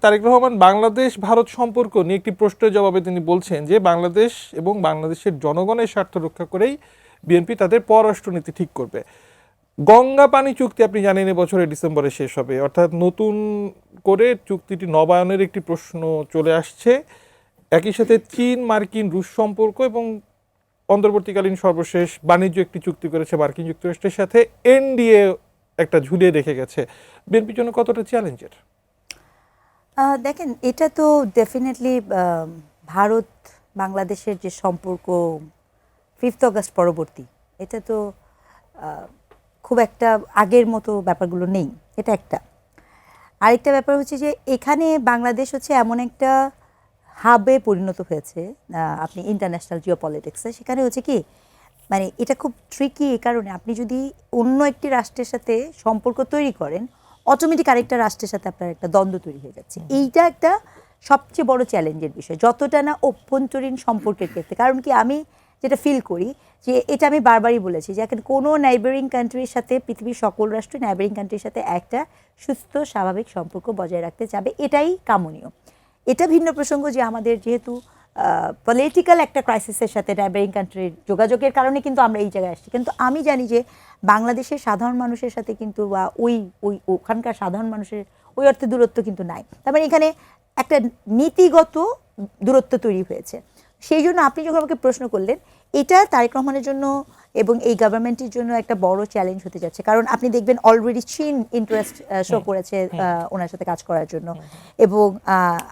তারেক রহমান বাংলাদেশ ভারত সম্পর্ক নিয়ে একটি প্রশ্নের জবাবে তিনি বলছেন যে বাংলাদেশ এবং বাংলাদেশের জনগণের স্বার্থ রক্ষা করেই বিএনপি তাদের পররাষ্ট্রনীতি ঠিক করবে। গঙ্গা পানি চুক্তি আপনি জানেন এবছরের ডিসেম্বরে শেষ হবে, অর্থাৎ নতুন করে চুক্তিটি নবায়নের একটি প্রশ্ন চলে আসছে। একই সাথে চীন মার্কিন রুশ সম্পর্ক এবং অন্তর্বর্তীকালীন সর্বশেষ বাণিজ্য একটি চুক্তি করেছে মার্কিন যুক্তরাষ্ট্রের সাথে, এনডিএ একটা ঝুলিয়ে রেখে গেছে। বিএনপির জন্য কতটা চ্যালেঞ্জের? দেখেন, এটা তো ডেফিনেটলি ভারত বাংলাদেশের যে সম্পর্ক 5 আগস্ট পরবর্তী, এটা তো খুব একটা আগের মতো ব্যাপারগুলো নেই, এটা একটা। আরেকটা ব্যাপার হচ্ছে যে এখানে বাংলাদেশ হচ্ছে এমন একটা হাবে পরিণত হয়েছে, আপনি ইন্টারন্যাশনাল জিওপলিটিক্সে, সেখানে হচ্ছে কি মানে এটা খুব ট্রিকি এই কারণে আপনি যদি অন্য একটি রাষ্ট্রের সাথে সম্পর্ক তৈরি করেন, অটোমেটিক আরেকটা রাষ্ট্রের সাথে আপনার একটা দ্বন্দ্ব তৈরি হয়ে যাচ্ছে। এইটা একটা সবচেয়ে বড় চ্যালেঞ্জের বিষয়, যতটা না অভ্যন্তরীণ সম্পর্কের ক্ষেত্রে। কারণ কি আমি যেটা ফিল করি যে এটা আমি বারবারই বলেছি যে এখন কোনো নাইবারিং কান্ট্রির সাথে, পৃথিবীর সকল রাষ্ট্র নাইবারিং কান্ট্রির সাথে একটা সুস্থ স্বাভাবিক সম্পর্ক বজায় রাখতে চাবে, এটাই কামনীয়। এটা ভিন্ন প্রসঙ্গ যে আমাদের যেহেতু পলিটিক্যাল একটা ক্রাইসিসের সাথে নাইবারিং কান্ট্রির যোগাযোগের কারণে কিন্তু আমরা এই জায়গায় আসছি, কিন্তু আমি জানি যে বাংলাদেশের সাধারণ মানুষের সাথে কিন্তু বা ওখানকার সাধারণ মানুষের ওই অর্থে দূরত্ব কিন্তু নাই। তার মানে এখানে একটা নীতিগত দূরত্ব তৈরি হয়েছে। সেই জন্য আপনি যখন আমাকে প্রশ্ন করলেন, এটা তারেক রহমানের জন্য এবং এই গভর্নমেন্টের জন্য একটা বড় চ্যালেঞ্জ হতে যাচ্ছে। কারণ আপনি দেখবেন অলরেডি চীন ইন্টারেস্ট শো করেছে ওনার সাথে কাজ করার জন্য, এবং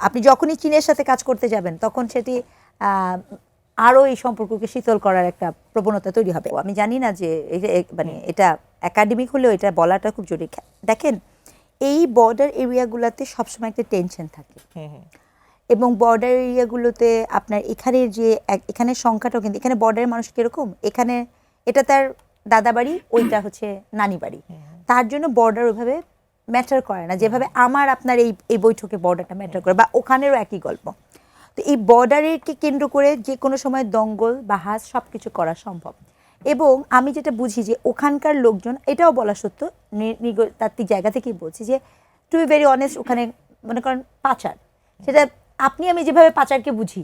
আপনি যখনই চীনের সাথে কাজ করতে যাবেন তখন সেটি আরও এই সম্পর্ককে শীতল করার একটা প্রবণতা তৈরি হবে। আমি জানি না যে মানে এটা একাডেমিক হলেও এটা বলাটা খুব জরুরি। দেখেন, এই বর্ডার এরিয়াগুলোতে সবসময় একটা টেনশন থাকে, এবং বর্ডার এরিয়াগুলোতে আপনার এখানের যে এখানের সংখ্যাটাও কিন্তু, এখানে বর্ডারের মানুষ কীরকম, এখানে এটা তার দাদা বাড়ি, ওইটা হচ্ছে নানি বাড়ি, তার জন্য বর্ডার ওইভাবে ম্যাটার করে না যেভাবে আমার আপনার এই বৈঠকে বর্ডারটা ম্যাটার করে, বা ওখানেরও একই গল্প। তো এই বর্ডারকে কেন্দ্র করে যে কোনো সময় দঙ্গল বা হাস সব কিছু করা সম্ভব। এবং আমি যেটা বুঝি যে ওখানকার লোকজন, এটাও বলা সত্য, নৃতাত্ত্বিক জায়গা থেকেই বলছি যে টু বি ভেরি অনেস্ট, ওখানে মনে করেন পাচার, সেটা আপনি আমি যেভাবে পাচারকে বুঝি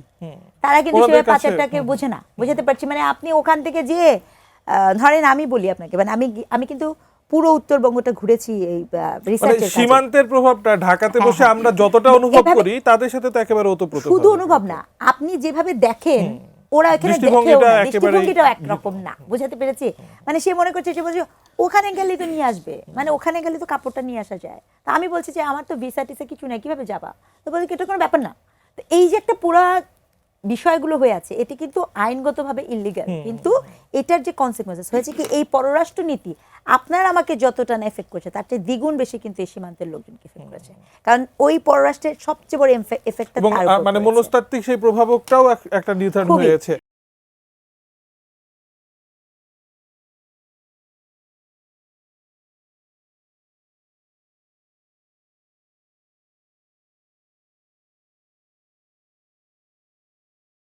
তারা কিন্তু সেভাবে পাচারটাকে বোঝে না। বোঝাতে পারছি মানে আপনি ওখান থেকে যে ধরেন আমি বলি আপনাকে, মানে আমি কিন্তু পুরো উত্তরবঙ্গটা ঘুরেছি এই রিসার্চের কাজে। সীমান্তের প্রভাবটা ঢাকাতে বসে আমরা যতটা অনুভব করি তাদের সাথে তো একেবারে ওতপ্রোত। শুধু অনুভব না, আপনি যেভাবে দেখেন ওরা এখানে দেখেও না, দৃষ্টিভঙ্গিটাও একরকম না। বোঝাতে পেরেছি? মানে সে মনে করছে, সে বলছে ওখানে গেলে তো নিয়ে আসবে, মানে ওখানে গেলে তো কাপড়টা নিয়ে আসা যায়। তা আমি বলছি যে আমার তো ভিসা টিসা কিছু নেই, কিভাবে যাবা? তো বলছি এটা কোনো ব্যাপার না। তো এই যে একটা পুরা বিষয়গুলো হয়ে আছে, এটি কিন্তু আইনগতভাবে ইলিগাল, কিন্তু এটার যে কনসিকুয়েন্সেস হয়েছে কি, এই পররাষ্ট্র নীতি আপনার আমাকে যতটা না এফেক্ট করছে তার চেয়ে দ্বিগুণ বেশি কিন্তু এই সীমান্তের লোকজনকে এফেক্ট করেছে। কারণ ওই পররাষ্ট্রের সবচেয়ে বড় এফেক্টটা, মানে মনস্তাত্ত্বিক সেই প্রভাবকটাও একটা নির্ধারণ হয়েছে।